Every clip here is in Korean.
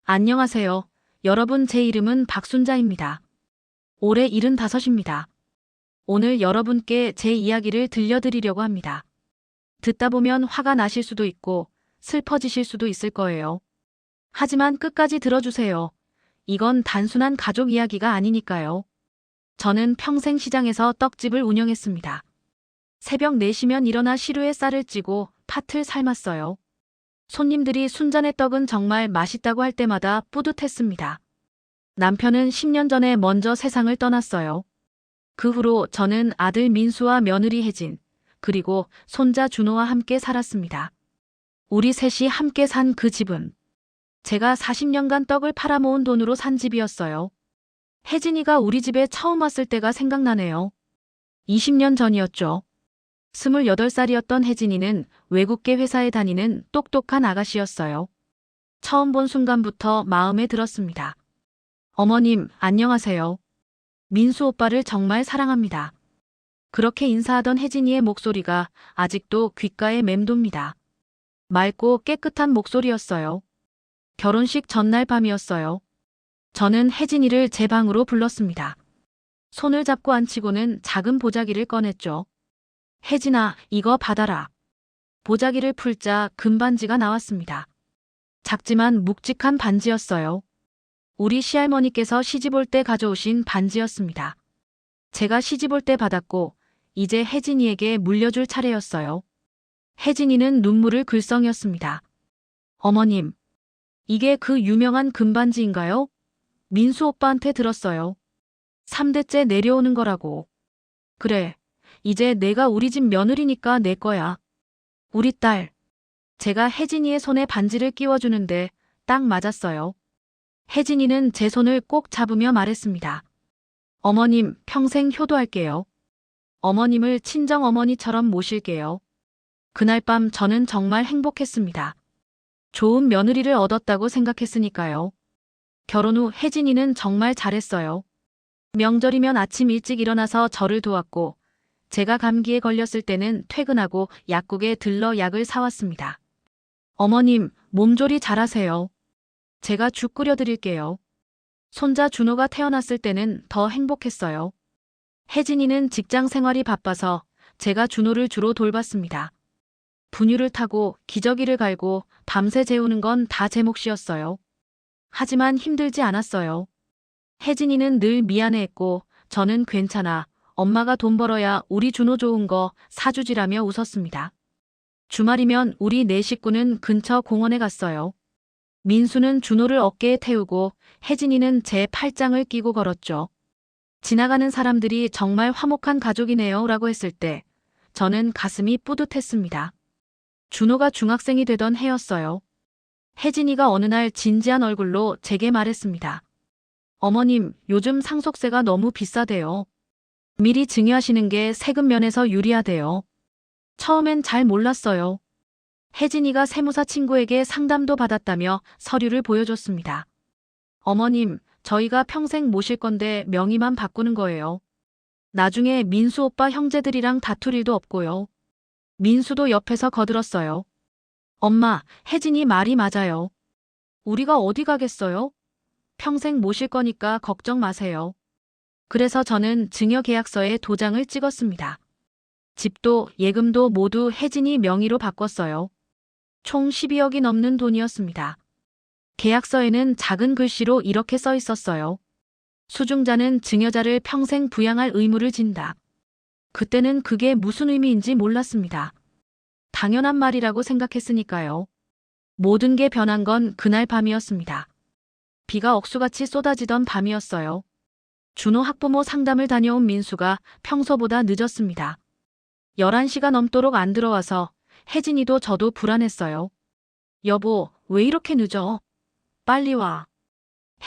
안녕하세요. 여러분, 제 이름은 박순자입니다. 올해 75입니다. 오늘 여러분께 제 이야기를 들려드리려고 합니다. 듣다 보면 화가 나실 수도 있고 슬퍼지실 수도 있을 거예요. 하지만 끝까지 들어주세요. 이건 단순한 가족 이야기가 아니니까요. 저는 평생 시장에서 떡집을 운영했습니다. 새벽 4시면 일어나 시루에 쌀을 찌고 팥을 삶았어요. 손님들이 순잔의 떡은 정말 맛있다고 할 때마다 뿌듯했습니다. 남편은 10년 전에 먼저 세상을 떠났어요. 그 후로 저는 아들 민수와 며느리 혜진, 그리고 손자 준호와 함께 살았습니다. 우리 셋이 함께 산 그 집은 제가 40년간 떡을 팔아모은 돈으로 산 집이었어요. 혜진이가 우리 집에 처음 왔을 때가 생각나네요. 20년 전이었죠. 28살이었던 혜진이는 외국계 회사에 다니는 똑똑한 아가씨였어요. 처음 본 순간부터 마음에 들었습니다. 어머님, 안녕하세요. 민수 오빠를 정말 사랑합니다. 그렇게 인사하던 혜진이의 목소리가 아직도 귓가에 맴돕니다. 맑고 깨끗한 목소리였어요. 결혼식 전날 밤이었어요. 저는 혜진이를 제 방으로 불렀습니다. 손을 잡고 앉히고는 작은 보자기를 꺼냈죠. 혜진아, 이거 받아라. 보자기를 풀자 금반지가 나왔습니다. 작지만 묵직한 반지였어요. 우리 시할머니께서 시집 올 때 가져오신 반지였습니다. 제가 시집 올 때 받았고 이제 혜진이에게 물려줄 차례였어요. 혜진이는 눈물을 글썽였습니다. 어머님, 이게 그 유명한 금반지인가요? 민수 오빠한테 들었어요. 3대째 내려오는 거라고. 그래, 이제 내가 우리 집 며느리니까 내 거야. 우리 딸. 제가 혜진이의 손에 반지를 끼워주는데 딱 맞았어요. 혜진이는 제 손을 꼭 잡으며 말했습니다. 어머님, 평생 효도할게요. 어머님을 친정 어머니처럼 모실게요. 그날 밤 저는 정말 행복했습니다. 좋은 며느리를 얻었다고 생각했으니까요. 결혼 후 혜진이는 정말 잘했어요. 명절이면 아침 일찍 일어나서 저를 도왔고 제가 감기에 걸렸을 때는 퇴근하고 약국에 들러 약을 사왔습니다. 어머님, 몸조리 잘하세요. 제가 죽 끓여드릴게요. 손자 준호가 태어났을 때는 더 행복했어요. 혜진이는 직장 생활이 바빠서 제가 준호를 주로 돌봤습니다. 분유를 타고 기저귀를 갈고 밤새 재우는 건 다 제 몫이었어요. 하지만 힘들지 않았어요. 혜진이는 늘 미안해했고 저는 괜찮아. 엄마가 돈 벌어야 우리 준호 좋은 거 사주지라며 웃었습니다. 주말이면 우리 네 식구는 근처 공원에 갔어요. 민수는 준호를 어깨에 태우고 혜진이는 제 팔짱을 끼고 걸었죠. 지나가는 사람들이 정말 화목한 가족이네요 라고 했을 때 저는 가슴이 뿌듯했습니다. 준호가 중학생이 되던 해였어요. 혜진이가 어느 날 진지한 얼굴로 제게 말했습니다. 어머님, 요즘 상속세가 너무 비싸대요. 미리 증여하시는 게 세금 면에서 유리하대요. 처음엔 잘 몰랐어요. 혜진이가 세무사 친구에게 상담도 받았다며 서류를 보여줬습니다. 어머님, 저희가 평생 모실 건데 명의만 바꾸는 거예요. 나중에 민수 오빠 형제들이랑 다툴 일도 없고요. 민수도 옆에서 거들었어요. 엄마, 혜진이 말이 맞아요. 우리가 어디 가겠어요? 평생 모실 거니까 걱정 마세요. 그래서 저는 증여계약서에 도장을 찍었습니다. 집도 예금도 모두 혜진이 명의로 바꿨어요. 총 12억이 넘는 돈이었습니다. 계약서에는 작은 글씨로 이렇게 써 있었어요. 수중자는 증여자를 평생 부양할 의무를 진다. 그때는 그게 무슨 의미인지 몰랐습니다. 당연한 말이라고 생각했으니까요. 모든 게 변한 건 그날 밤이었습니다. 비가 억수같이 쏟아지던 밤이었어요. 준호 학부모 상담을 다녀온 민수가 평소보다 늦었습니다. 11시가 넘도록 안 들어와서 혜진이도 저도 불안했어요. 여보, 왜 이렇게 늦어? 빨리 와.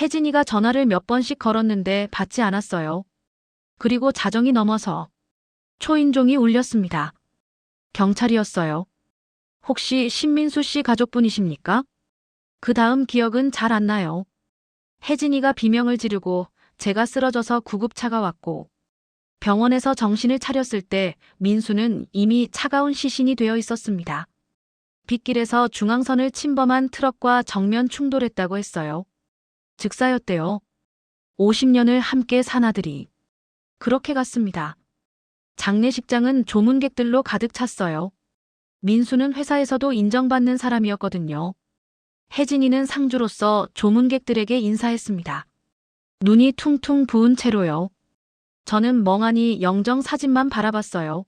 혜진이가 전화를 몇 번씩 걸었는데 받지 않았어요. 그리고 자정이 넘어서 초인종이 울렸습니다. 경찰이었어요. 혹시 신민수 씨 가족분이십니까? 그 다음 기억은 잘 안 나요. 혜진이가 비명을 지르고 제가 쓰러져서 구급차가 왔고 병원에서 정신을 차렸을 때 민수는 이미 차가운 시신이 되어 있었습니다. 빗길에서 중앙선을 침범한 트럭과 정면 충돌했다고 했어요. 즉사였대요. 50년을 함께 산 아들이. 그렇게 갔습니다. 장례식장은 조문객들로 가득 찼어요. 민수는 회사에서도 인정받는 사람이었거든요. 혜진이는 상주로서 조문객들에게 인사했습니다. 눈이 퉁퉁 부은 채로요. 저는 멍하니 영정 사진만 바라봤어요.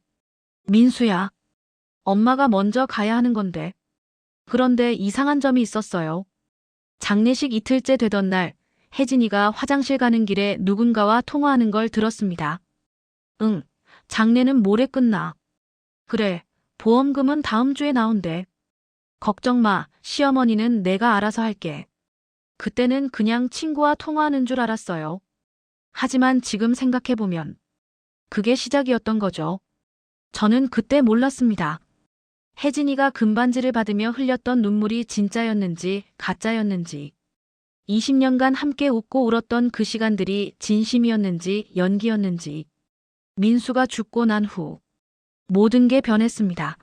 민수야. 엄마가 먼저 가야 하는 건데. 그런데 이상한 점이 있었어요. 장례식 이틀째 되던 날, 혜진이가 화장실 가는 길에 누군가와 통화하는 걸 들었습니다. 응, 장례는 모레 끝나. 그래, 보험금은 다음 주에 나온대. 걱정 마, 시어머니는 내가 알아서 할게. 그때는 그냥 친구와 통화하는 줄 알았어요. 하지만 지금 생각해보면 그게 시작이었던 거죠. 저는 그때 몰랐습니다. 혜진이가 금반지를 받으며 흘렸던 눈물이 진짜였는지 가짜였는지, 20년간 함께 웃고 울었던 그 시간들이 진심이었는지 연기였는지, 민수가 죽고 난 후 모든 게 변했습니다.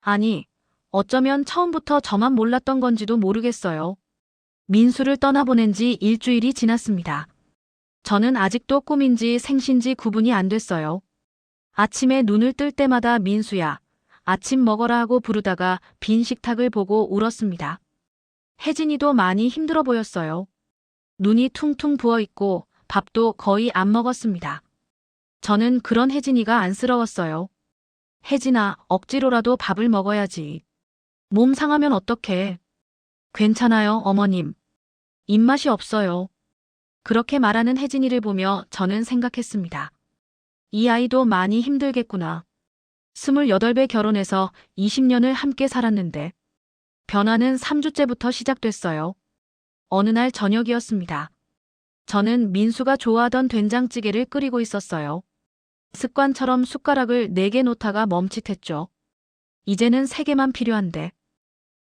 아니, 어쩌면 처음부터 저만 몰랐던 건지도 모르겠어요. 민수를 떠나보낸 지 일주일이 지났습니다. 저는 아직도 꿈인지 생신지 구분이 안 됐어요. 아침에 눈을 뜰 때마다 민수야, 아침 먹어라 하고 부르다가 빈 식탁을 보고 울었습니다. 혜진이도 많이 힘들어 보였어요. 눈이 퉁퉁 부어있고 밥도 거의 안 먹었습니다. 저는 그런 혜진이가 안쓰러웠어요. 혜진아, 억지로라도 밥을 먹어야지. 몸 상하면 어떡해. 괜찮아요, 어머님. 입맛이 없어요. 그렇게 말하는 혜진이를 보며 저는 생각했습니다. 이 아이도 많이 힘들겠구나. 28배 결혼해서 20년을 함께 살았는데 변화는 3주째부터 시작됐어요. 어느 날 저녁이었습니다. 저는 민수가 좋아하던 된장찌개를 끓이고 있었어요. 습관처럼 숟가락을 4개 놓다가 멈칫했죠. 이제는 3개만 필요한데.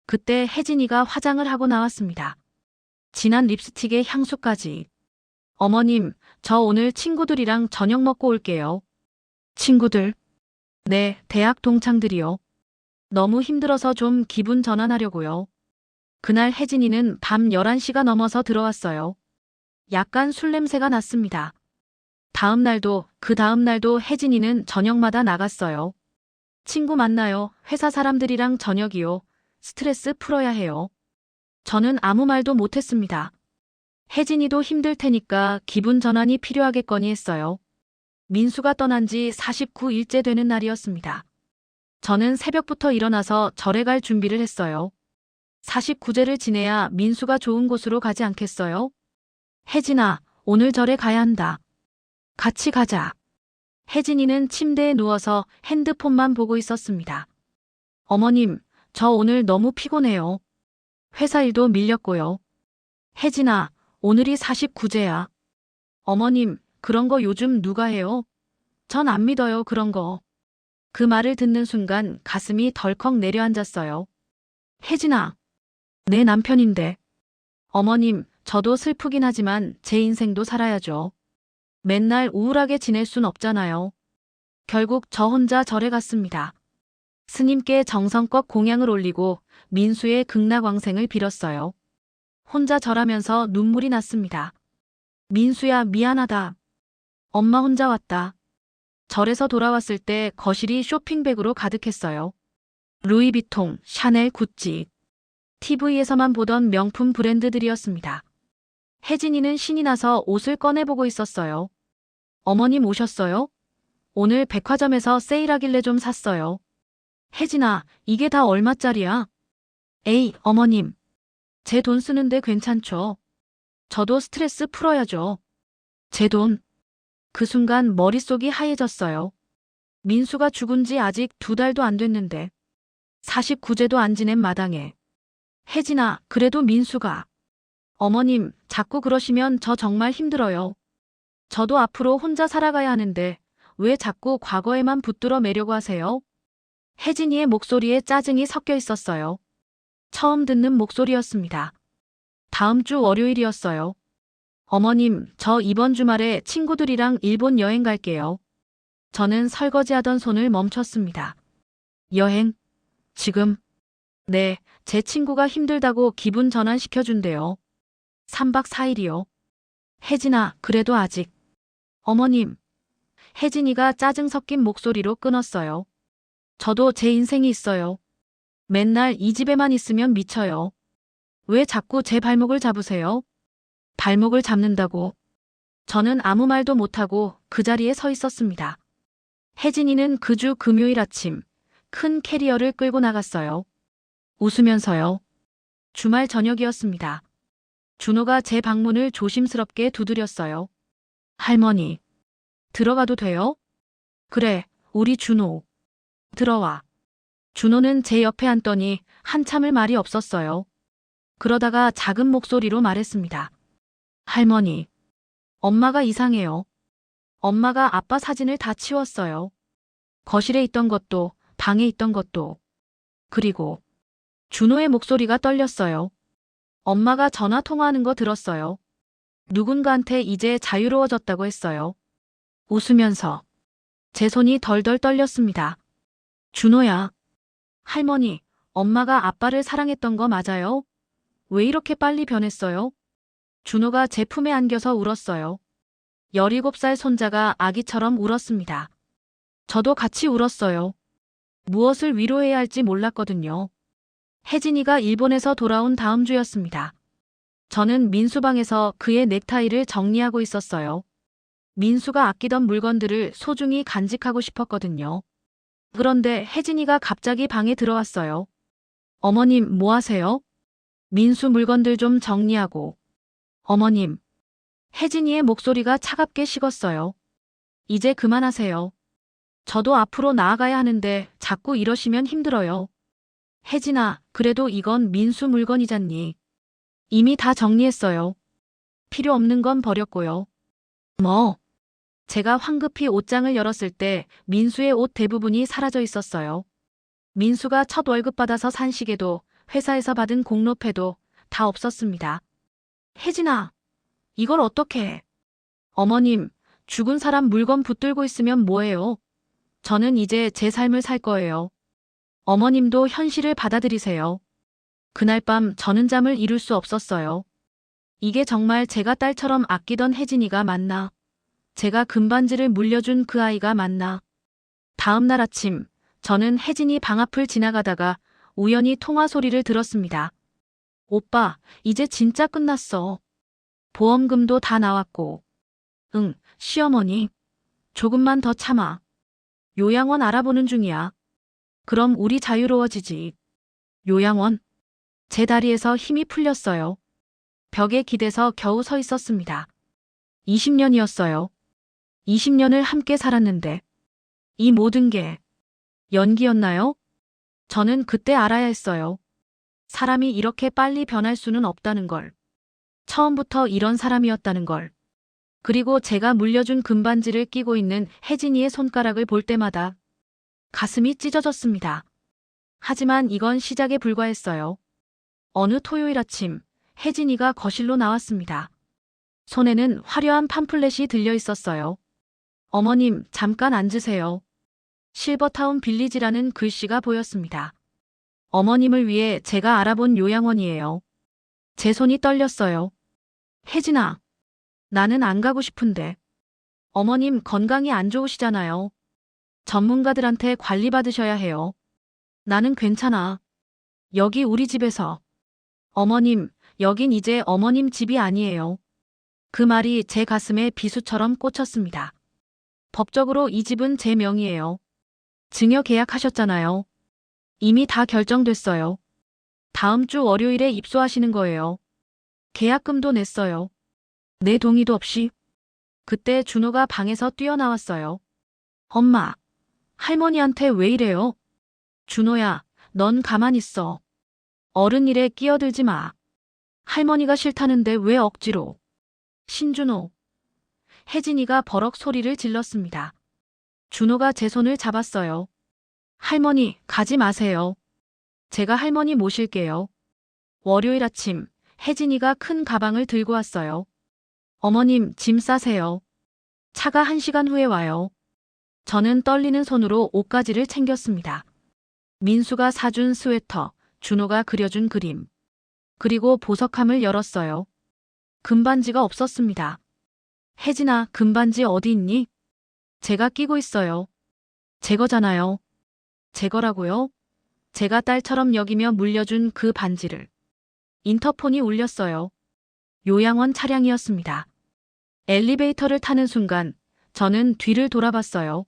그때 혜진이가 화장을 하고 나왔습니다. 진한 립스틱에 향수까지. 어머님, 저 오늘 친구들이랑 저녁 먹고 올게요. 친구들? 네, 대학 동창들이요. 너무 힘들어서 좀 기분 전환하려고요. 그날 혜진이는 밤 11시가 넘어서 들어왔어요. 약간 술 냄새가 났습니다. 그 다음 날도 혜진이는 저녁마다 나갔어요. 친구 만나요. 회사 사람들이랑 저녁이요. 스트레스 풀어야 해요. 저는 아무 말도 못했습니다. 혜진이도 힘들 테니까 기분 전환이 필요하겠거니 했어요. 민수가 떠난 지 49일째 되는 날이었습니다. 저는 새벽부터 일어나서 절에 갈 준비를 했어요. 49제를 지내야 민수가 좋은 곳으로 가지 않겠어요? 혜진아, 오늘 절에 가야 한다. 같이 가자. 혜진이는 침대에 누워서 핸드폰만 보고 있었습니다. 어머님, 저 오늘 너무 피곤해요. 회사 일도 밀렸고요. 혜진아, 오늘이 49제야. 어머님, 그런 거 요즘 누가 해요? 전 안 믿어요, 그런 거. 그 말을 듣는 순간 가슴이 덜컥 내려앉았어요. 혜진아, 내 남편인데. 어머님, 저도 슬프긴 하지만 제 인생도 살아야죠. 맨날 우울하게 지낼 순 없잖아요. 결국 저 혼자 절에 갔습니다. 스님께 정성껏 공양을 올리고 민수의 극락왕생을 빌었어요. 혼자 절하면서 눈물이 났습니다. 민수야, 미안하다. 엄마 혼자 왔다. 절에서 돌아왔을 때 거실이 쇼핑백으로 가득했어요. 루이비통, 샤넬, 구찌. TV에서만 보던 명품 브랜드들이었습니다. 혜진이는 신이 나서 옷을 꺼내보고 있었어요. 어머님 오셨어요? 오늘 백화점에서 세일하길래 좀 샀어요. 혜진아, 이게 다 얼마짜리야? 에이, 어머님. 제 돈 쓰는데 괜찮죠? 저도 스트레스 풀어야죠. 제 돈. 그 순간 머릿속이 하얘졌어요. 민수가 죽은 지 아직 2달도 안 됐는데 49제도 안 지낸 마당에. 혜진아, 그래도 민수가. 어머님, 자꾸 그러시면 저 정말 힘들어요. 저도 앞으로 혼자 살아가야 하는데 왜 자꾸 과거에만 붙들어 매려고 하세요? 혜진이의 목소리에 짜증이 섞여 있었어요. 처음 듣는 목소리였습니다. 다음 주 월요일이었어요. 어머님, 저 이번 주말에 친구들이랑 일본 여행 갈게요. 저는 설거지하던 손을 멈췄습니다. 여행? 지금? 네, 제 친구가 힘들다고 기분 전환시켜준대요. 3박 4일이요. 혜진아, 그래도 아직. 어머님. 혜진이가 짜증 섞인 목소리로 끊었어요. 저도 제 인생이 있어요. 맨날 이 집에만 있으면 미쳐요. 왜 자꾸 제 발목을 잡으세요? 발목을 잡는다고. 저는 아무 말도 못하고 그 자리에 서 있었습니다. 혜진이는 그 주 금요일 아침 큰 캐리어를 끌고 나갔어요. 웃으면서요. 주말 저녁이었습니다. 준호가 제 방문을 조심스럽게 두드렸어요. 할머니, 들어가도 돼요? 그래, 우리 준호. 들어와. 준호는 제 옆에 앉더니 한참을 말이 없었어요. 그러다가 작은 목소리로 말했습니다. 할머니, 엄마가 이상해요. 엄마가 아빠 사진을 다 치웠어요. 거실에 있던 것도, 방에 있던 것도. 그리고 준호의 목소리가 떨렸어요. 엄마가 전화 통화하는 거 들었어요. 누군가한테 이제 자유로워졌다고 했어요. 웃으면서 제 손이 덜덜 떨렸습니다. 준호야. 할머니, 엄마가 아빠를 사랑했던 거 맞아요? 왜 이렇게 빨리 변했어요? 준호가 제 품에 안겨서 울었어요. 17살 손자가 아기처럼 울었습니다. 저도 같이 울었어요. 무엇을 위로해야 할지 몰랐거든요. 혜진이가 일본에서 돌아온 다음 주였습니다. 저는 민수방에서 그의 넥타이를 정리하고 있었어요. 민수가 아끼던 물건들을 소중히 간직하고 싶었거든요. 그런데 혜진이가 갑자기 방에 들어왔어요. 어머님, 뭐 하세요? 민수 물건들 좀 정리하고. 어머님. 혜진이의 목소리가 차갑게 식었어요. 이제 그만하세요. 저도 앞으로 나아가야 하는데 자꾸 이러시면 힘들어요. 혜진아, 그래도 이건 민수 물건이잖니. 이미 다 정리했어요. 필요 없는 건 버렸고요. 뭐? 제가 황급히 옷장을 열었을 때 민수의 옷 대부분이 사라져 있었어요. 민수가 첫 월급 받아서 산 시계도 회사에서 받은 공로패도 다 없었습니다. 혜진아, 이걸 어떻게 해? 어머님, 죽은 사람 물건 붙들고 있으면 뭐해요? 저는 이제 제 삶을 살 거예요. 어머님도 현실을 받아들이세요. 그날 밤 저는 잠을 이룰 수 없었어요. 이게 정말 제가 딸처럼 아끼던 혜진이가 맞나? 제가 금반지를 물려준 그 아이가 맞나? 다음 날 아침, 저는 혜진이 방 앞을 지나가다가 우연히 통화 소리를 들었습니다. 오빠, 이제 진짜 끝났어. 보험금도 다 나왔고. 응, 시어머니. 조금만 더 참아. 요양원 알아보는 중이야. 그럼 우리 자유로워지지. 요양원? 제 다리에서 힘이 풀렸어요. 벽에 기대서 겨우 서 있었습니다. 20년이었어요. 20년을 함께 살았는데 이 모든 게 연기였나요? 저는 그때 알아야 했어요. 사람이 이렇게 빨리 변할 수는 없다는 걸. 처음부터 이런 사람이었다는 걸. 그리고 제가 물려준 금반지를 끼고 있는 혜진이의 손가락을 볼 때마다 가슴이 찢어졌습니다. 하지만 이건 시작에 불과했어요. 어느 토요일 아침, 혜진이가 거실로 나왔습니다. 손에는 화려한 팜플렛이 들려 있었어요. 어머님, 잠깐 앉으세요. 실버타운 빌리지라는 글씨가 보였습니다. 어머님을 위해 제가 알아본 요양원이에요. 제 손이 떨렸어요. 혜진아, 나는 안 가고 싶은데. 어머님 건강이 안 좋으시잖아요. 전문가들한테 관리받으셔야 해요. 나는 괜찮아. 여기 우리 집에서. 어머님, 여긴 이제 어머님 집이 아니에요. 그 말이 제 가슴에 비수처럼 꽂혔습니다. 법적으로 이 집은 제 명의예요. 증여 계약하셨잖아요. 이미 다 결정됐어요. 다음 주 월요일에 입소하시는 거예요. 계약금도 냈어요. 내 동의도 없이. 그때 준호가 방에서 뛰어나왔어요. 엄마, 할머니한테 왜 이래요? 준호야, 넌 가만 있어. 어른 일에 끼어들지 마. 할머니가 싫다는데 왜 억지로. 신준호. 혜진이가 버럭 소리를 질렀습니다. 준호가 제 손을 잡았어요. 할머니, 가지 마세요. 제가 할머니 모실게요. 월요일 아침, 혜진이가 큰 가방을 들고 왔어요. 어머님, 짐 싸세요. 차가 1시간 후에 와요. 저는 떨리는 손으로 옷가지를 챙겼습니다. 민수가 사준 스웨터, 준호가 그려준 그림. 그리고 보석함을 열었어요. 금반지가 없었습니다. 혜진아, 금반지 어디 있니? 제가 끼고 있어요. 제 거잖아요. 제 거라고요? 제가 딸처럼 여기며 물려준 그 반지를. 인터폰이 울렸어요. 요양원 차량이었습니다. 엘리베이터를 타는 순간 저는 뒤를 돌아봤어요.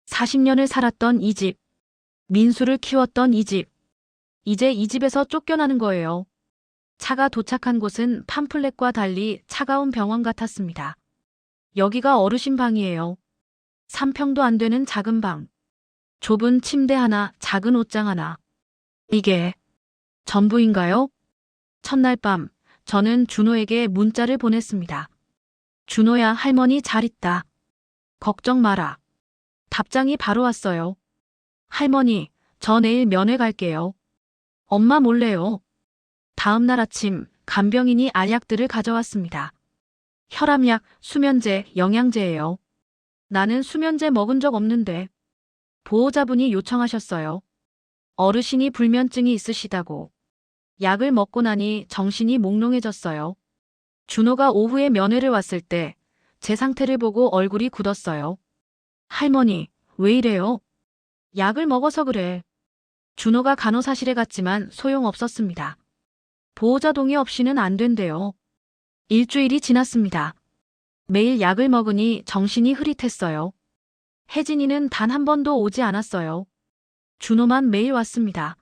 40년을 살았던 이 집, 민수를 키웠던 이 집, 이제 이 집에서 쫓겨나는 거예요. 차가 도착한 곳은 팜플렛과 달리 차가운 병원 같았습니다. 여기가 어르신 방이에요. 3평도 안 되는 작은 방. 좁은 침대 하나, 작은 옷장 하나. 이게 전부인가요? 첫날 밤, 저는 준호에게 문자를 보냈습니다. 준호야, 할머니 잘 있다. 걱정 마라. 답장이 바로 왔어요. 할머니, 저 내일 면회 갈게요. 엄마 몰래요. 다음 날 아침, 간병인이 알약들을 가져왔습니다. 혈압약, 수면제, 영양제예요. 나는 수면제 먹은 적 없는데. 보호자분이 요청하셨어요. 어르신이 불면증이 있으시다고. 약을 먹고 나니 정신이 몽롱해졌어요. 준호가 오후에 면회를 왔을 때 제 상태를 보고 얼굴이 굳었어요. 할머니, 왜 이래요? 약을 먹어서 그래. 준호가 간호사실에 갔지만 소용없었습니다. 보호자 동의 없이는 안 된대요. 일주일이 지났습니다. 매일 약을 먹으니 정신이 흐릿했어요. 혜진이는 단 한 번도 오지 않았어요. 준호만 매일 왔습니다.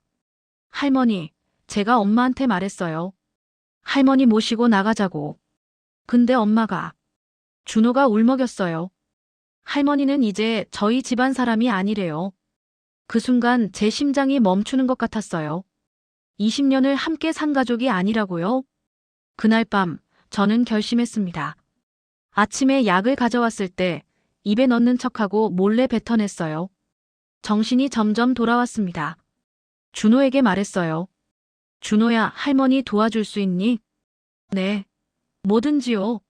할머니, 제가 엄마한테 말했어요. 할머니 모시고 나가자고. 근데 엄마가. 준호가 울먹였어요. 할머니는 이제 저희 집안 사람이 아니래요. 그 순간 제 심장이 멈추는 것 같았어요. 20년을 함께 산 가족이 아니라고요? 그날 밤 저는 결심했습니다. 아침에 약을 가져왔을 때 입에 넣는 척하고 몰래 뱉어냈어요. 정신이 점점 돌아왔습니다. 준호에게 말했어요. 준호야, 할머니 도와줄 수 있니? 네. 뭐든지요.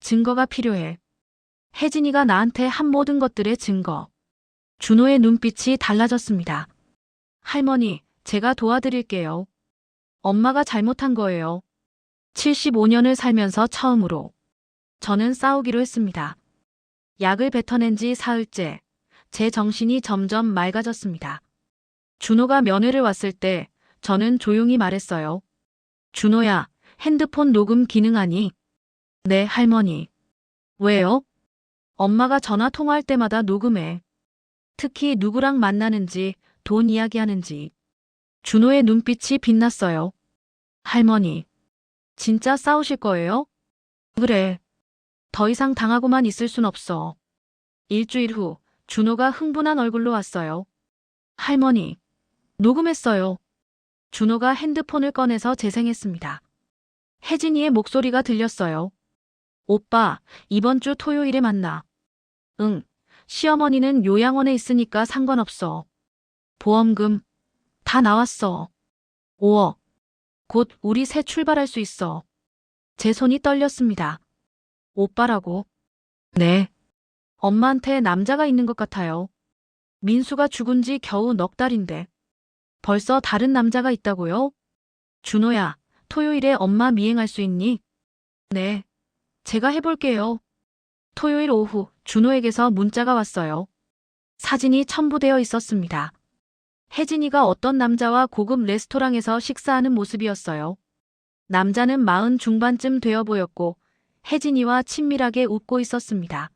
증거가 필요해. 혜진이가 나한테 한 모든 것들의 증거. 준호의 눈빛이 달라졌습니다. 할머니, 제가 도와드릴게요. 엄마가 잘못한 거예요. 75년을 살면서 처음으로 저는 싸우기로 했습니다. 약을 뱉어낸 지 사흘째, 제 정신이 점점 맑아졌습니다. 준호가 면회를 왔을 때 저는 조용히 말했어요. 준호야, 핸드폰 녹음 기능하니? 네, 할머니. 왜요? 엄마가 전화 통화할 때마다 녹음해. 특히 누구랑 만나는지, 돈 이야기하는지. 준호의 눈빛이 빛났어요. 할머니, 진짜 싸우실 거예요? 그래. 더 이상 당하고만 있을 순 없어. 일주일 후, 준호가 흥분한 얼굴로 왔어요. 할머니, 녹음했어요. 준호가 핸드폰을 꺼내서 재생했습니다. 혜진이의 목소리가 들렸어요. 오빠, 이번 주 토요일에 만나. 응, 시어머니는 요양원에 있으니까 상관없어. 보험금, 다 나왔어. 5억. 곧 우리 새 출발할 수 있어. 제 손이 떨렸습니다. 오빠라고? 네. 엄마한테 남자가 있는 것 같아요. 민수가 죽은 지 겨우 넉 달인데. 벌써 다른 남자가 있다고요? 준호야, 토요일에 엄마 미행할 수 있니? 네. 제가 해볼게요. 토요일 오후 준호에게서 문자가 왔어요. 사진이 첨부되어 있었습니다. 혜진이가 어떤 남자와 고급 레스토랑에서 식사하는 모습이었어요. 남자는 40 중반쯤 되어 보였고 혜진이와 친밀하게 웃고 있었습니다.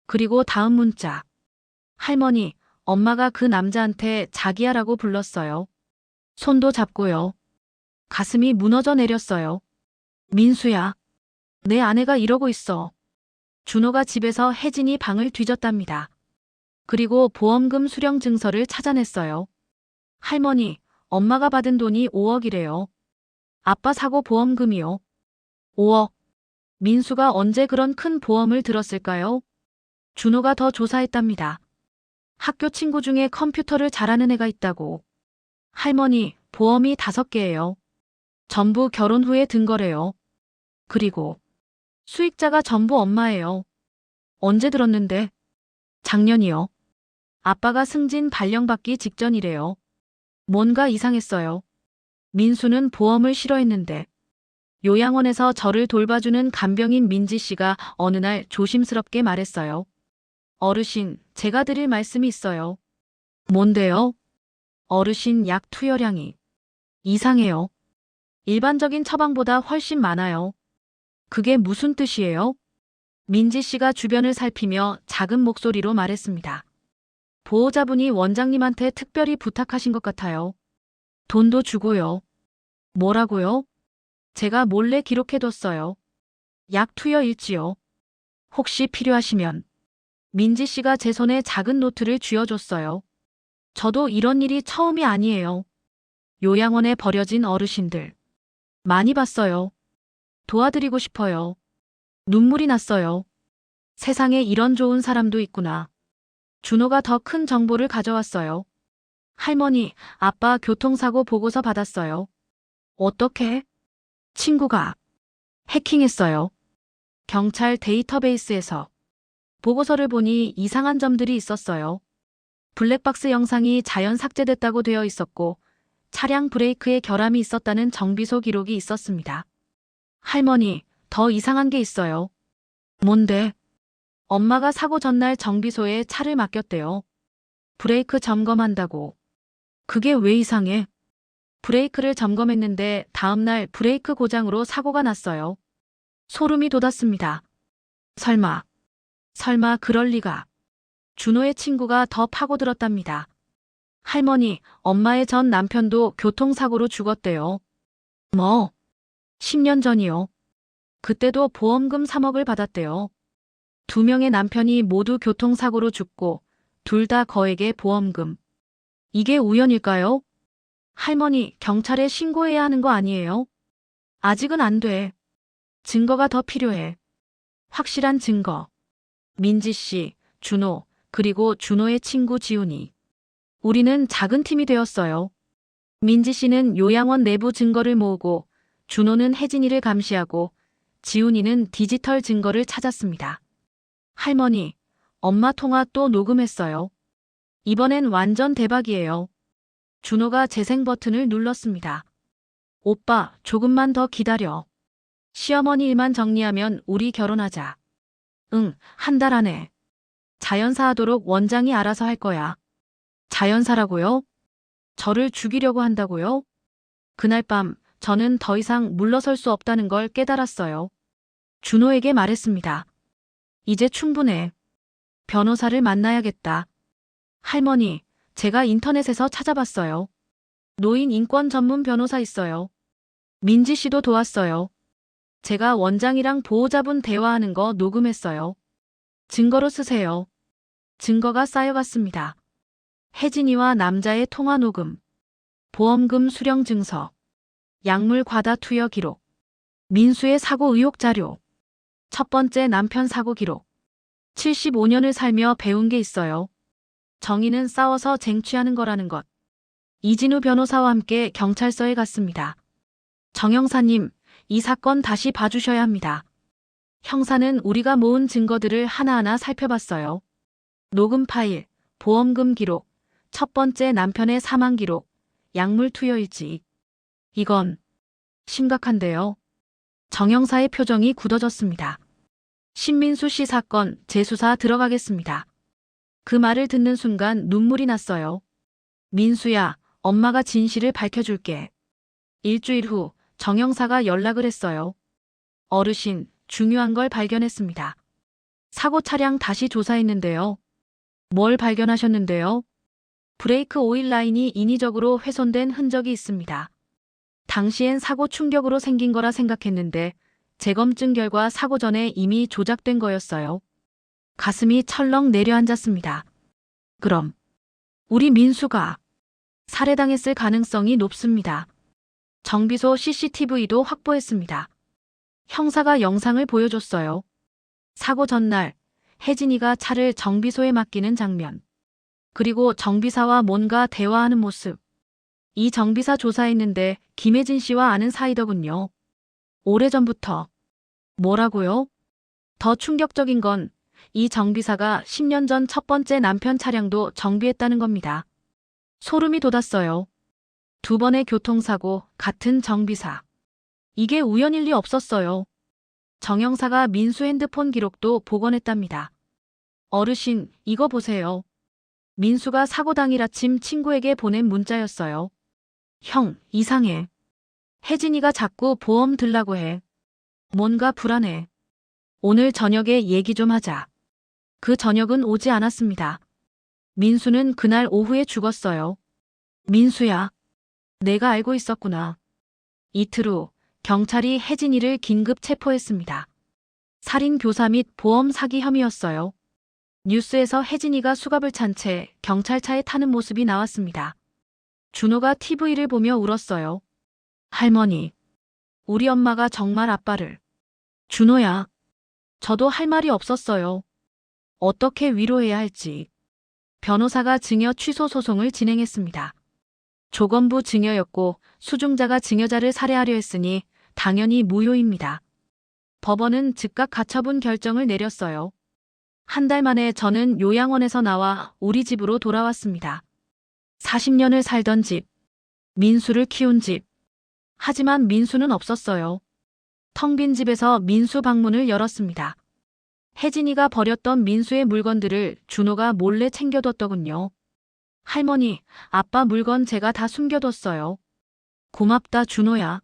그리고 다음 문자. 할머니, 엄마가 그 남자한테 자기야라고 불렀어요. 손도 잡고요. 가슴이 무너져 내렸어요. 민수야, 내 아내가 이러고 있어. 준호가 집에서 혜진이 방을 뒤졌답니다. 그리고 보험금 수령 증서를 찾아냈어요. 할머니, 엄마가 받은 돈이 5억이래요. 아빠 사고 보험금이요. 5억. 민수가 언제 그런 큰 보험을 들었을까요? 준호가 더 조사했답니다. 학교 친구 중에 컴퓨터를 잘하는 애가 있다고. 할머니, 보험이 5개예요. 전부 결혼 후에 든 거래요. 그리고 수익자가 전부 엄마예요. 언제 들었는데? 작년이요. 아빠가 승진 발령받기 직전이래요. 뭔가 이상했어요. 민수는 보험을 싫어했는데 요양원에서 저를 돌봐주는 간병인 민지 씨가 어느 날 조심스럽게 말했어요. 어르신, 제가 드릴 말씀이 있어요. 뭔데요? 어르신 약 투여량이 이상해요. 일반적인 처방보다 훨씬 많아요. 그게 무슨 뜻이에요? 민지 씨가 주변을 살피며 작은 목소리로 말했습니다. 보호자분이 원장님한테 특별히 부탁하신 것 같아요. 돈도 주고요. 뭐라고요? 제가 몰래 기록해뒀어요. 약 투여 일지요. 혹시 필요하시면. 민지 씨가 제 손에 작은 노트를 쥐어줬어요. 저도 이런 일이 처음이 아니에요. 요양원에 버려진 어르신들. 많이 봤어요. 도와드리고 싶어요. 눈물이 났어요. 세상에 이런 좋은 사람도 있구나. 준호가 더 큰 정보를 가져왔어요. 할머니, 아빠 교통사고 보고서 받았어요. 어떻게? 친구가 해킹했어요. 경찰 데이터베이스에서 보고서를 보니 이상한 점들이 있었어요. 블랙박스 영상이 자연 삭제됐다고 되어 있었고 차량 브레이크에 결함이 있었다는 정비소 기록이 있었습니다. 할머니, 더 이상한 게 있어요. 뭔데? 엄마가 사고 전날 정비소에 차를 맡겼대요. 브레이크 점검한다고. 그게 왜 이상해? 브레이크를 점검했는데 다음날 브레이크 고장으로 사고가 났어요. 소름이 돋았습니다. 설마 그럴 리가. 준호의 친구가 더 파고들었답니다. 할머니, 엄마의 전 남편도 교통사고로 죽었대요. 뭐? 10년 전이요. 그때도 보험금 3억을 받았대요. 2명의 남편이 모두 교통사고로 죽고 둘 다 거액의 보험금. 이게 우연일까요? 할머니, 경찰에 신고해야 하는 거 아니에요? 아직은 안 돼. 증거가 더 필요해. 확실한 증거. 민지 씨, 준호, 그리고 준호의 친구 지훈이. 우리는 작은 팀이 되었어요. 민지 씨는 요양원 내부 증거를 모으고 준호는 혜진이를 감시하고 지훈이는 디지털 증거를 찾았습니다. 할머니, 엄마 통화 또 녹음했어요. 이번엔 완전 대박이에요. 준호가 재생 버튼을 눌렀습니다. 오빠, 조금만 더 기다려. 시어머니 일만 정리하면 우리 결혼하자. 응, 한 달 안에. 자연사 하도록 원장이 알아서 할 거야. 자연사라고요? 저를 죽이려고 한다고요? 그날 밤 저는 더 이상 물러설 수 없다는 걸 깨달았어요. 준호에게 말했습니다. 이제 충분해. 변호사를 만나야겠다. 할머니, 제가 인터넷에서 찾아봤어요. 노인 인권 전문 변호사 있어요. 민지 씨도 도왔어요. 제가 원장이랑 보호자분 대화하는 거 녹음했어요. 증거로 쓰세요. 증거가 쌓여갔습니다. 혜진이와 남자의 통화 녹음, 보험금 수령 증서, 약물 과다 투여 기록, 민수의 사고 의혹 자료, 첫 번째 남편 사고 기록. 75년을 살며 배운 게 있어요. 정의는 싸워서 쟁취하는 거라는 것. 이진우 변호사와 함께 경찰서에 갔습니다. 정 형사님, 이 사건 다시 봐주셔야 합니다. 형사는 우리가 모은 증거들을 하나하나 살펴봤어요. 녹음 파일, 보험금 기록, 첫 번째 남편의 사망 기록, 약물 투여 일지. 이건 심각한데요. 정 형사의 표정이 굳어졌습니다. 신민수 씨 사건 재수사 들어가겠습니다. 그 말을 듣는 순간 눈물이 났어요. 민수야, 엄마가 진실을 밝혀줄게. 일주일 후 정 형사가 연락을 했어요. 어르신, 중요한 걸 발견했습니다. 사고 차량 다시 조사했는데요. 뭘 발견하셨는데요? 브레이크 오일 라인이 인위적으로 훼손된 흔적이 있습니다. 당시엔 사고 충격으로 생긴 거라 생각했는데 재검증 결과 사고 전에 이미 조작된 거였어요. 가슴이 철렁 내려앉았습니다. 그럼 우리 민수가 살해당했을 가능성이 높습니다. 정비소 CCTV도 확보했습니다. 형사가 영상을 보여줬어요. 사고 전날 혜진이가 차를 정비소에 맡기는 장면. 그리고 정비사와 뭔가 대화하는 모습. 이 정비사 조사했는데 김혜진 씨와 아는 사이더군요. 오래전부터. 뭐라고요? 더 충격적인 건 이 정비사가 10년 전 첫 번째 남편 차량도 정비했다는 겁니다. 소름이 돋았어요. 두 번의 교통사고, 같은 정비사. 이게 우연일 리 없었어요. 정형사가 민수 핸드폰 기록도 복원했답니다. 어르신, 이거 보세요. 민수가 사고 당일 아침 친구에게 보낸 문자였어요. 형, 이상해. 혜진이가 자꾸 보험 들라고 해. 뭔가 불안해. 오늘 저녁에 얘기 좀 하자. 그 저녁은 오지 않았습니다. 민수는 그날 오후에 죽었어요. 민수야. 내가 알고 있었구나. 이틀 후 경찰이 혜진이를 긴급 체포했습니다. 살인 교사 및 보험 사기 혐의였어요. 뉴스에서 혜진이가 수갑을 찬 채 경찰차에 타는 모습이 나왔습니다. 준호가 TV를 보며 울었어요. 할머니, 우리 엄마가 정말 아빠를. 준호야. 저도 할 말이 없었어요. 어떻게 위로해야 할지. 변호사가 증여 취소 소송을 진행했습니다. 조건부 증여였고 수중자가 증여자를 살해하려 했으니 당연히 무효입니다. 법원은 즉각 가처분 결정을 내렸어요. 한 달 만에 저는 요양원에서 나와 우리 집으로 돌아왔습니다. 40년을 살던 집, 민수를 키운 집. 하지만 민수는 없었어요. 텅 빈 집에서 민수 방문을 열었습니다. 혜진이가 버렸던 민수의 물건들을 준호가 몰래 챙겨뒀더군요. 할머니, 아빠 물건 제가 다 숨겨뒀어요. 고맙다, 준호야.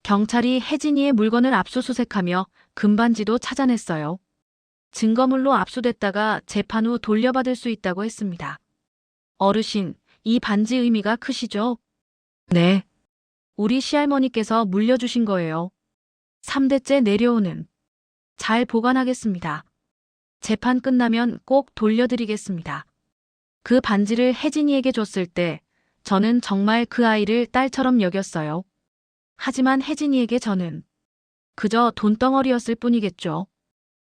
경찰이 혜진이의 물건을 압수수색하며 금반지도 찾아냈어요. 증거물로 압수됐다가 재판 후 돌려받을 수 있다고 했습니다. 어르신, 이 반지 의미가 크시죠? 네. 우리 시할머니께서 물려주신 거예요. 3대째 내려오는. 잘 보관하겠습니다. 재판 끝나면 꼭 돌려드리겠습니다. 그 반지를 혜진이에게 줬을 때 저는 정말 그 아이를 딸처럼 여겼어요. 하지만 혜진이에게 저는 그저 돈덩어리였을 뿐이겠죠.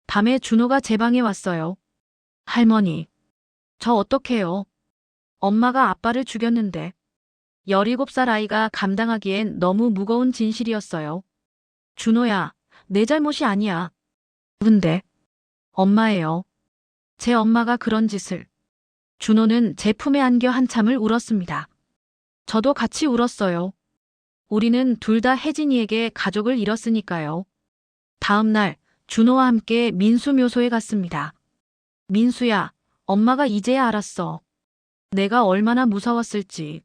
밤에 준호가 제 방에 왔어요. 할머니, 저 어떡해요? 엄마가 아빠를 죽였는데 17살 아이가 감당하기엔 너무 무거운 진실이었어요. 준호야, 내 잘못이 아니야. 근데 엄마예요. 제 엄마가 그런 짓을. 준호는 제 품에 안겨 한참을 울었습니다. 저도 같이 울었어요. 우리는 둘 다 혜진이에게 가족을 잃었으니까요. 다음 날 준호와 함께 민수 묘소에 갔습니다. 민수야, 엄마가 이제야 알았어. 내가 얼마나 무서웠을지.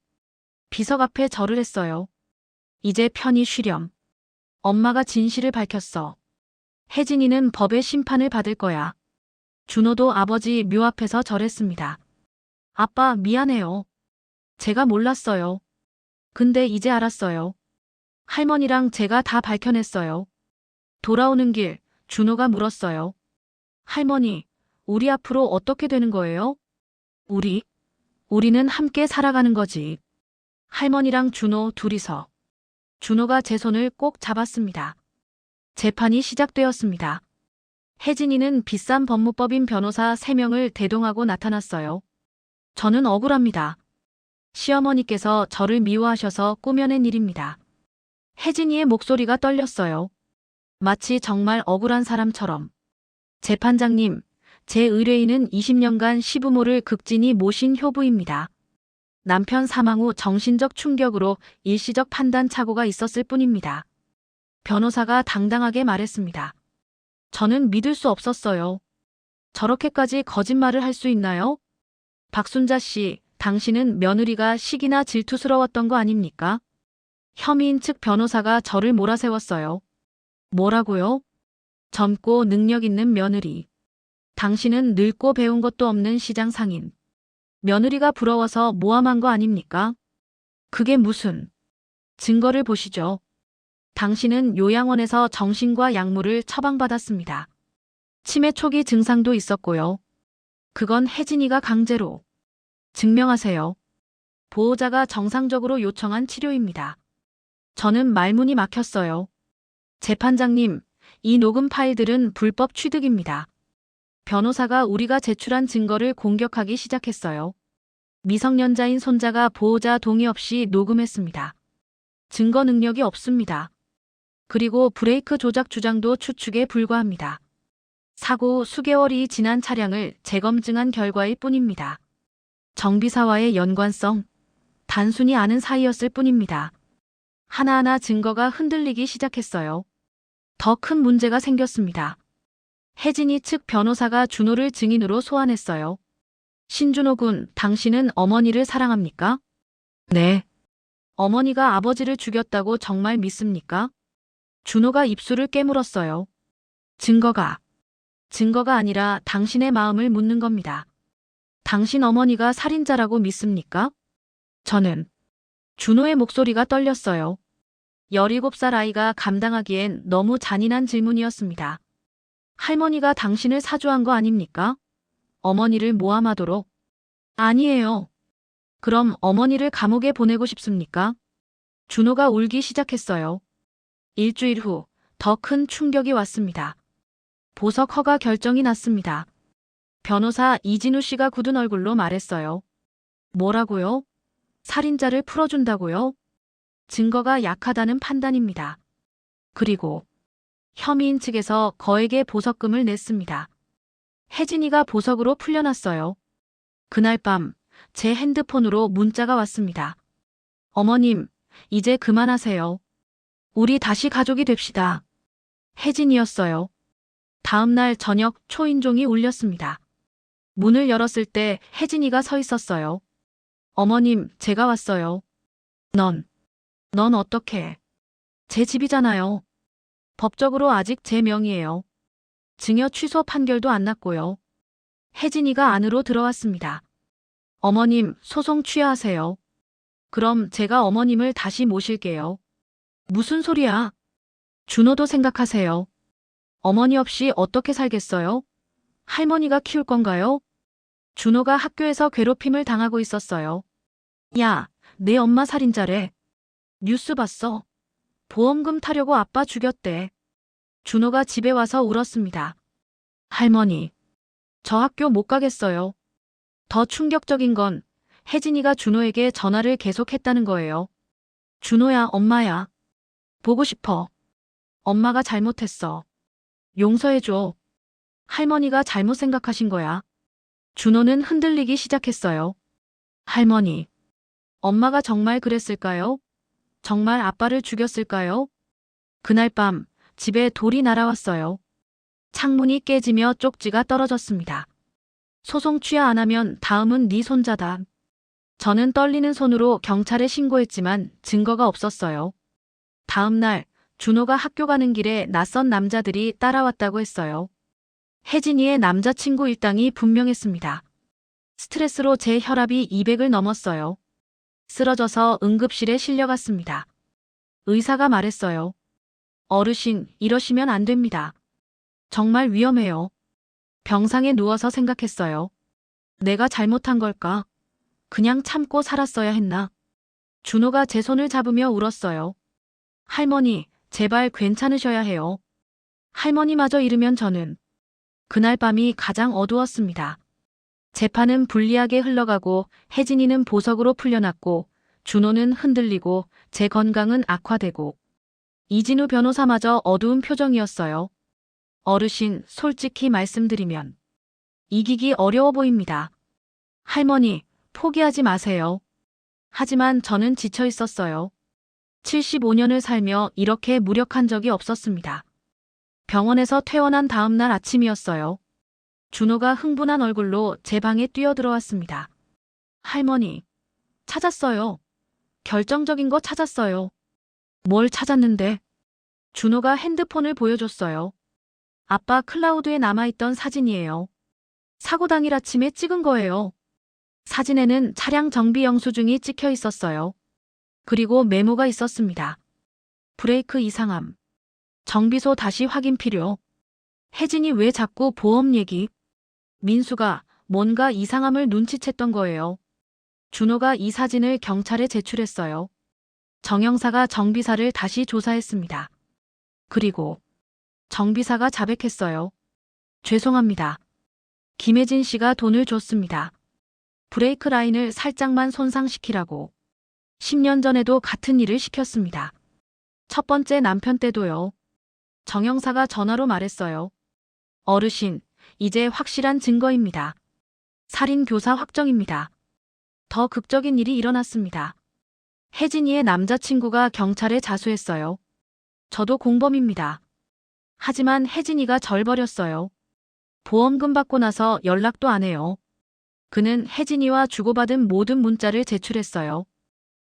비석 앞에 절을 했어요. 이제 편히 쉬렴. 엄마가 진실을 밝혔어. 혜진이는 법의 심판을 받을 거야. 준호도 아버지 묘 앞에서 절했습니다. 아빠, 미안해요. 제가 몰랐어요. 근데 이제 알았어요. 할머니랑 제가 다 밝혀냈어요. 돌아오는 길, 준호가 물었어요. 할머니, 우리 앞으로 어떻게 되는 거예요? 우리는 함께 살아가는 거지. 할머니랑 준호 둘이서. 준호가 제 손을 꼭 잡았습니다. 재판이 시작되었습니다. 혜진이는 비싼 법무법인 변호사 3명을 대동하고 나타났어요. 저는 억울합니다. 시어머니께서 저를 미워하셔서 꾸며낸 일입니다. 혜진이의 목소리가 떨렸어요. 마치 정말 억울한 사람처럼. 재판장님, 제 의뢰인은 20년간 시부모를 극진히 모신 효부입니다. 남편 사망 후 정신적 충격으로 일시적 판단 착오가 있었을 뿐입니다. 변호사가 당당하게 말했습니다. 저는 믿을 수 없었어요. 저렇게까지 거짓말을 할 수 있나요? 박순자 씨, 당신은 며느리가 시기나 질투스러웠던 거 아닙니까? 혐의인 측 변호사가 저를 몰아세웠어요. 뭐라고요? 젊고 능력 있는 며느리. 당신은 늙고 배운 것도 없는 시장 상인. 며느리가 부러워서 모함한 거 아닙니까? 그게 무슨. 증거를 보시죠. 당신은 요양원에서 정신과 약물을 처방받았습니다. 치매 초기 증상도 있었고요. 그건 혜진이가 강제로. 증명하세요. 보호자가 정상적으로 요청한 치료입니다. 저는 말문이 막혔어요. 재판장님, 이 녹음 파일들은 불법 취득입니다. 변호사가 우리가 제출한 증거를 공격하기 시작했어요. 미성년자인 손자가 보호자 동의 없이 녹음했습니다. 증거 능력이 없습니다. 그리고 브레이크 조작 주장도 추측에 불과합니다. 사고 후 수개월이 지난 차량을 재검증한 결과일 뿐입니다. 정비사와의 연관성, 단순히 아는 사이였을 뿐입니다. 하나하나 증거가 흔들리기 시작했어요. 더 큰 문제가 생겼습니다. 혜진이 측 변호사가 준호를 증인으로 소환했어요. 신준호 군, 당신은 어머니를 사랑합니까? 네. 어머니가 아버지를 죽였다고 정말 믿습니까? 준호가 입술을 깨물었어요. 증거가 아니라 당신의 마음을 묻는 겁니다. 당신 어머니가 살인자라고 믿습니까? 저는 준호의 목소리가 떨렸어요. 17살 아이가 감당하기엔 너무 잔인한 질문이었습니다. 할머니가 당신을 사주한 거 아닙니까? 어머니를 모함하도록. 아니에요. 그럼 어머니를 감옥에 보내고 싶습니까? 준호가 울기 시작했어요. 일주일 후 더 큰 충격이 왔습니다. 보석 허가 결정이 났습니다. 변호사 이진우 씨가 굳은 얼굴로 말했어요. 뭐라고요? 살인자를 풀어준다고요? 증거가 약하다는 판단입니다. 그리고 혐의인 측에서 거액의 보석금을 냈습니다. 혜진이가 보석으로 풀려났어요. 그날 밤 제 핸드폰으로 문자가 왔습니다. 어머님, 이제 그만하세요. 우리 다시 가족이 됩시다. 혜진이었어요. 다음 날 저녁 초인종이 울렸습니다. 문을 열었을 때 혜진이가 서 있었어요. 어머님, 제가 왔어요. 넌 어떻게? 제 집이잖아요. 법적으로 아직 제 명의예요. 증여 취소 판결도 안 났고요. 혜진이가 안으로 들어왔습니다. 어머님, 소송 취하하세요. 그럼 제가 어머님을 다시 모실게요. 무슨 소리야? 준호도 생각하세요. 어머니 없이 어떻게 살겠어요? 할머니가 키울 건가요? 준호가 학교에서 괴롭힘을 당하고 있었어요. 야, 내 엄마 살인자래. 뉴스 봤어. 보험금 타려고 아빠 죽였대. 준호가 집에 와서 울었습니다. 할머니, 저 학교 못 가겠어요. 더 충격적인 건 혜진이가 준호에게 전화를 계속했다는 거예요. 준호야, 엄마야. 보고 싶어. 엄마가 잘못했어. 용서해줘. 할머니가 잘못 생각하신 거야. 준호는 흔들리기 시작했어요. 할머니, 엄마가 정말 그랬을까요? 정말 아빠를 죽였을까요? 그날 밤 집에 돌이 날아왔어요. 창문이 깨지며 쪽지가 떨어졌습니다. 소송 취하 안 하면 다음은 네 손자다. 저는 떨리는 손으로 경찰에 신고했지만 증거가 없었어요. 다음 날 준호가 학교 가는 길에 낯선 남자들이 따라왔다고 했어요. 혜진이의 남자친구 일당이 분명했습니다. 스트레스로 제 혈압이 200을 넘었어요. 쓰러져서 응급실에 실려갔습니다. 의사가 말했어요. 어르신, 이러시면 안 됩니다. 정말 위험해요. 병상에 누워서 생각했어요. 내가 잘못한 걸까? 그냥 참고 살았어야 했나? 준호가 제 손을 잡으며 울었어요. 할머니, 제발 괜찮으셔야 해요. 할머니마저 잃으면 저는. 그날 밤이 가장 어두웠습니다. 재판은 불리하게 흘러가고 혜진이는 보석으로 풀려났고 준호는 흔들리고 제 건강은 악화되고 이진우 변호사마저 어두운 표정이었어요. 어르신, 솔직히 말씀드리면 이기기 어려워 보입니다. 할머니, 포기하지 마세요. 하지만 저는 지쳐 있었어요. 75년을 살며 이렇게 무력한 적이 없었습니다. 병원에서 퇴원한 다음 날 아침이었어요. 준호가 흥분한 얼굴로 제 방에 뛰어들어왔습니다. 할머니, 찾았어요. 결정적인 거 찾았어요. 뭘 찾았는데? 준호가 핸드폰을 보여줬어요. 아빠 클라우드에 남아있던 사진이에요. 사고 당일 아침에 찍은 거예요. 사진에는 차량 정비 영수증이 찍혀 있었어요. 그리고 메모가 있었습니다. 브레이크 이상함. 정비소 다시 확인 필요. 혜진이 왜 자꾸 보험 얘기? 민수가 뭔가 이상함을 눈치챘던 거예요. 준호가 이 사진을 경찰에 제출했어요. 정형사가 정비사를 다시 조사했습니다. 그리고 정비사가 자백했어요. 죄송합니다. 김혜진 씨가 돈을 줬습니다. 브레이크 라인을 살짝만 손상시키라고. 10년 전에도 같은 일을 시켰습니다. 첫 번째 남편 때도요. 정형사가 전화로 말했어요. 어르신, 이제 확실한 증거입니다. 살인 교사 확정입니다. 더 극적인 일이 일어났습니다. 혜진이의 남자친구가 경찰에 자수했어요. 저도 공범입니다. 하지만 혜진이가 절 버렸어요. 보험금 받고 나서 연락도 안 해요. 그는 혜진이와 주고받은 모든 문자를 제출했어요.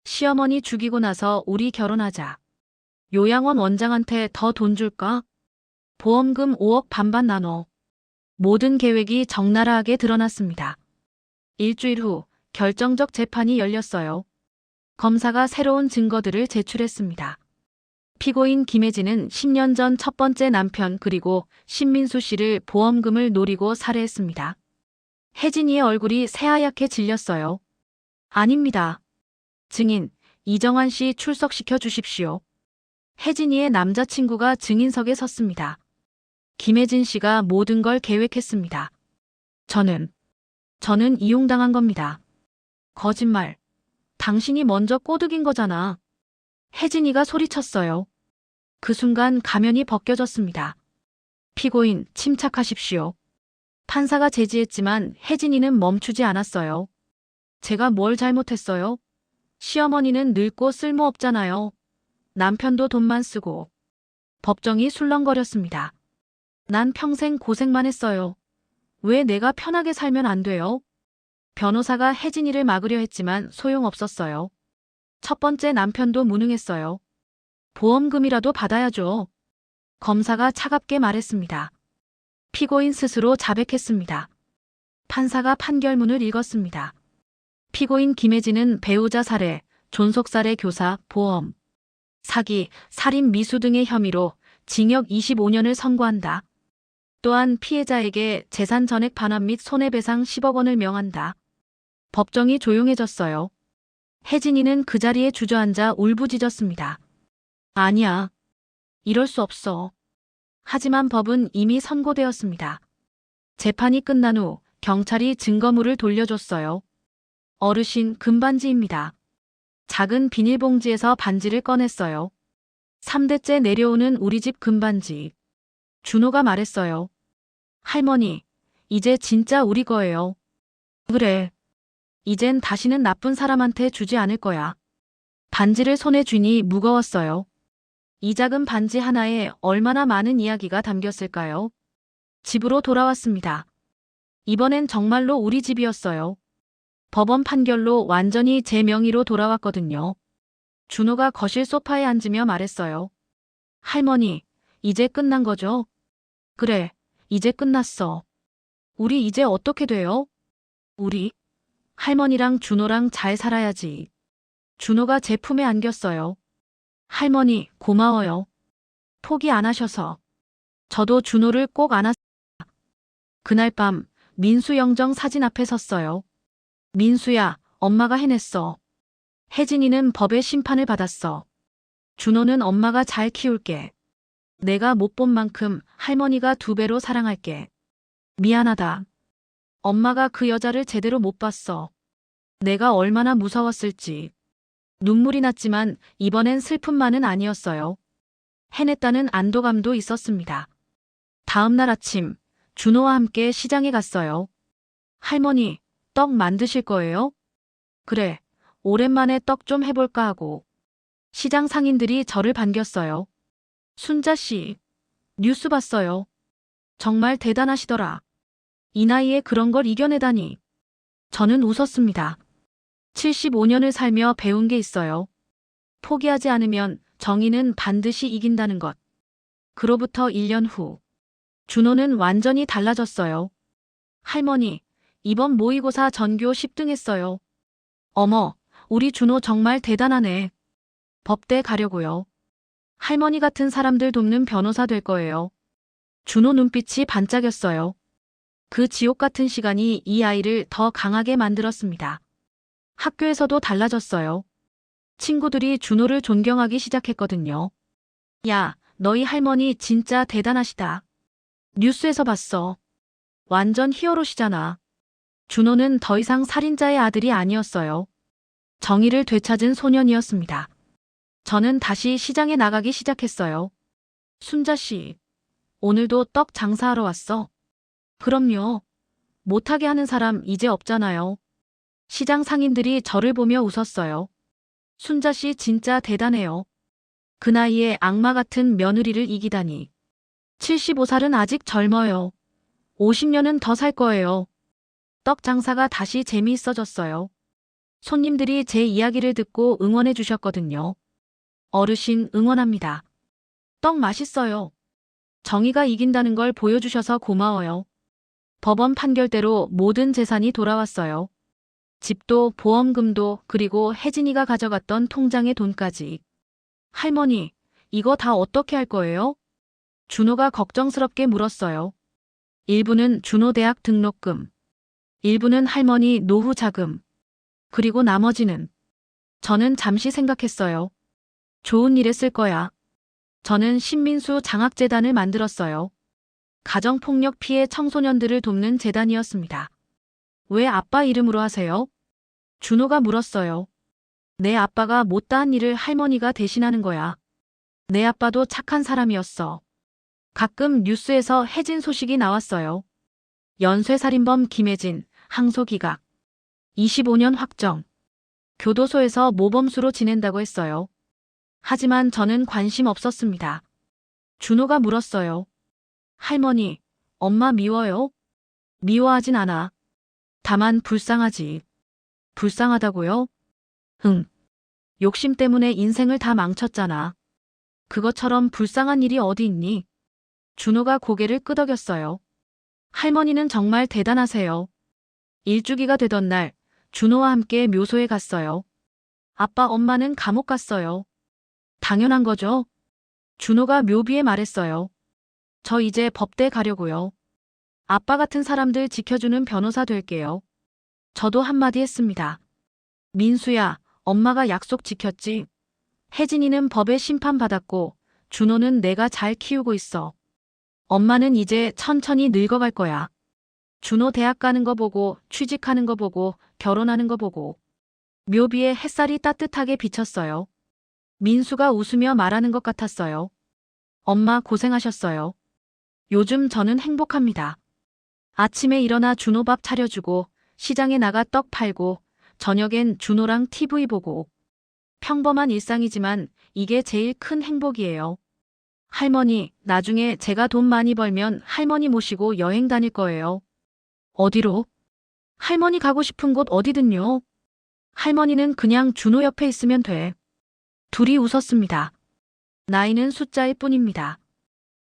시어머니 죽이고 나서 우리 결혼하자. 요양원 원장한테 더 돈 줄까? 보험금 5억 반반 나눠. 모든 계획이 적나라하게 드러났습니다. 일주일 후 결정적 재판이 열렸어요. 검사가 새로운 증거들을 제출했습니다. 피고인 김혜진은 10년 전 첫 번째 남편 그리고 신민수 씨를 보험금을 노리고 살해했습니다. 혜진이의 얼굴이 새하얗게 질렸어요. 아닙니다. 증인 이정환 씨 출석시켜 주십시오. 혜진이의 남자친구가 증인석에 섰습니다. 김혜진 씨가 모든 걸 계획했습니다. 저는 이용당한 겁니다. 거짓말. 당신이 먼저 꼬드긴 거잖아. 혜진이가 소리쳤어요. 그 순간 가면이 벗겨졌습니다. 피고인 침착하십시오. 판사가 제지했지만 혜진이는 멈추지 않았어요. 제가 뭘 잘못했어요? 시어머니는 늙고 쓸모없잖아요. 남편도 돈만 쓰고. 법정이 술렁거렸습니다. 난 평생 고생만 했어요. 왜 내가 편하게 살면 안 돼요? 변호사가 혜진이를 막으려 했지만 소용없었어요. 첫 번째 남편도 무능했어요. 보험금이라도 받아야죠. 검사가 차갑게 말했습니다. 피고인 스스로 자백했습니다. 판사가 판결문을 읽었습니다. 피고인 김혜진은 배우자 살해, 존속살해 교사, 보험, 사기, 살인 미수 등의 혐의로 징역 25년을 선고한다. 또한 피해자에게 재산 전액 반환 및 손해배상 10억 원을 명한다. 법정이 조용해졌어요. 혜진이는 그 자리에 주저앉아 울부짖었습니다. 아니야. 이럴 수 없어. 하지만 법은 이미 선고되었습니다. 재판이 끝난 후 경찰이 증거물을 돌려줬어요. 어르신 금반지입니다. 작은 비닐봉지에서 반지를 꺼냈어요. 3대째 내려오는 우리 집 금반지. 준호가 말했어요. 할머니, 이제 진짜 우리 거예요. 그래. 이젠 다시는 나쁜 사람한테 주지 않을 거야. 반지를 손에 쥐니 무거웠어요. 이 작은 반지 하나에 얼마나 많은 이야기가 담겼을까요? 집으로 돌아왔습니다. 이번엔 정말로 우리 집이었어요. 법원 판결로 완전히 제 명의로 돌아왔거든요. 준호가 거실 소파에 앉으며 말했어요. 할머니, 이제 끝난 거죠? 그래, 이제 끝났어. 우리 이제 어떻게 돼요? 우리? 할머니랑 준호랑 잘 살아야지. 준호가 제 품에 안겼어요. 할머니, 고마워요. 포기 안 하셔서. 저도 준호를 꼭 안았습니다. 그날 밤 민수 영정 사진 앞에 섰어요. 민수야, 엄마가 해냈어. 혜진이는 법의 심판을 받았어. 준호는 엄마가 잘 키울게. 내가 못 본 만큼 할머니가 2배로 사랑할게. 미안하다. 엄마가 그 여자를 제대로 못 봤어. 내가 얼마나 무서웠을지. 눈물이 났지만 이번엔 슬픔만은 아니었어요. 해냈다는 안도감도 있었습니다. 다음 날 아침, 준호와 함께 시장에 갔어요. 할머니, 떡 만드실 거예요? 그래, 오랜만에 떡 좀 해볼까 하고. 시장 상인들이 저를 반겼어요. 순자 씨, 뉴스 봤어요. 정말 대단하시더라. 이 나이에 그런 걸 이겨내다니. 저는 웃었습니다. 75년을 살며 배운 게 있어요. 포기하지 않으면 정의는 반드시 이긴다는 것. 그로부터 1년 후, 준호는 완전히 달라졌어요. 할머니, 이번 모의고사 전교 10등 했어요. 어머, 우리 준호 정말 대단하네. 법대 가려고요. 할머니 같은 사람들 돕는 변호사 될 거예요. 준호 눈빛이 반짝였어요. 그 지옥 같은 시간이 이 아이를 더 강하게 만들었습니다. 학교에서도 달라졌어요. 친구들이 준호를 존경하기 시작했거든요. 야, 너희 할머니 진짜 대단하시다. 뉴스에서 봤어. 완전 히어로시잖아. 준호는 더 이상 살인자의 아들이 아니었어요. 정의를 되찾은 소년이었습니다. 저는 다시 시장에 나가기 시작했어요. 순자 씨, 오늘도 떡 장사하러 왔어? 그럼요. 못하게 하는 사람 이제 없잖아요. 시장 상인들이 저를 보며 웃었어요. 순자 씨 진짜 대단해요. 그 나이에 악마 같은 며느리를 이기다니. 75살은 아직 젊어요. 50년은 더 살 거예요. 떡 장사가 다시 재미있어졌어요. 손님들이 제 이야기를 듣고 응원해 주셨거든요. 어르신 응원합니다. 떡 맛있어요. 정의가 이긴다는 걸 보여주셔서 고마워요. 법원 판결대로 모든 재산이 돌아왔어요. 집도 보험금도 그리고 혜진이가 가져갔던 통장의 돈까지. 할머니, 이거 다 어떻게 할 거예요? 준호가 걱정스럽게 물었어요. 일부는 준호 대학 등록금, 일부는 할머니 노후 자금, 그리고 나머지는 저는 잠시 생각했어요. 좋은 일에 쓸 거야. 저는 신민수 장학재단을 만들었어요. 가정폭력 피해 청소년들을 돕는 재단이었습니다. 왜 아빠 이름으로 하세요? 준호가 물었어요. 내 아빠가 못다한 일을 할머니가 대신하는 거야. 내 아빠도 착한 사람이었어. 가끔 뉴스에서 혜진 소식이 나왔어요. 연쇄살인범 김혜진, 항소기각. 25년 확정. 교도소에서 모범수로 지낸다고 했어요. 하지만 저는 관심 없었습니다. 준호가 물었어요. 할머니, 엄마 미워요? 미워하진 않아. 다만 불쌍하지. 불쌍하다고요? 응. 욕심 때문에 인생을 다 망쳤잖아. 그것처럼 불쌍한 일이 어디 있니? 준호가 고개를 끄덕였어요. 할머니는 정말 대단하세요. 일주기가 되던 날, 준호와 함께 묘소에 갔어요. 아빠, 엄마는 감옥 갔어요. 당연한 거죠? 준호가 묘비에 말했어요. 저 이제 법대 가려고요. 아빠 같은 사람들 지켜주는 변호사 될게요. 저도 한마디 했습니다. 민수야, 엄마가 약속 지켰지? 혜진이는 법에 심판받았고, 준호는 내가 잘 키우고 있어. 엄마는 이제 천천히 늙어갈 거야. 준호 대학 가는 거 보고, 취직하는 거 보고, 결혼하는 거 보고. 묘비에 햇살이 따뜻하게 비쳤어요. 민수가 웃으며 말하는 것 같았어요. 엄마 고생하셨어요. 요즘 저는 행복합니다. 아침에 일어나 준호 밥 차려주고, 시장에 나가 떡 팔고, 저녁엔 준호랑 TV 보고. 평범한 일상이지만 이게 제일 큰 행복이에요. 할머니, 나중에 제가 돈 많이 벌면 할머니 모시고 여행 다닐 거예요. 어디로? 할머니 가고 싶은 곳 어디든요. 할머니는 그냥 준호 옆에 있으면 돼. 둘이 웃었습니다. 나이는 숫자일 뿐입니다.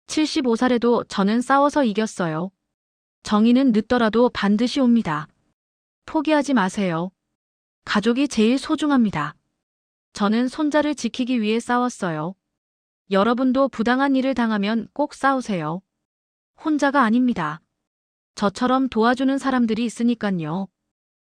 75살에도 저는 싸워서 이겼어요. 정의는 늦더라도 반드시 옵니다. 포기하지 마세요. 가족이 제일 소중합니다. 저는 손자를 지키기 위해 싸웠어요. 여러분도 부당한 일을 당하면 꼭 싸우세요. 혼자가 아닙니다. 저처럼 도와주는 사람들이 있으니깐요.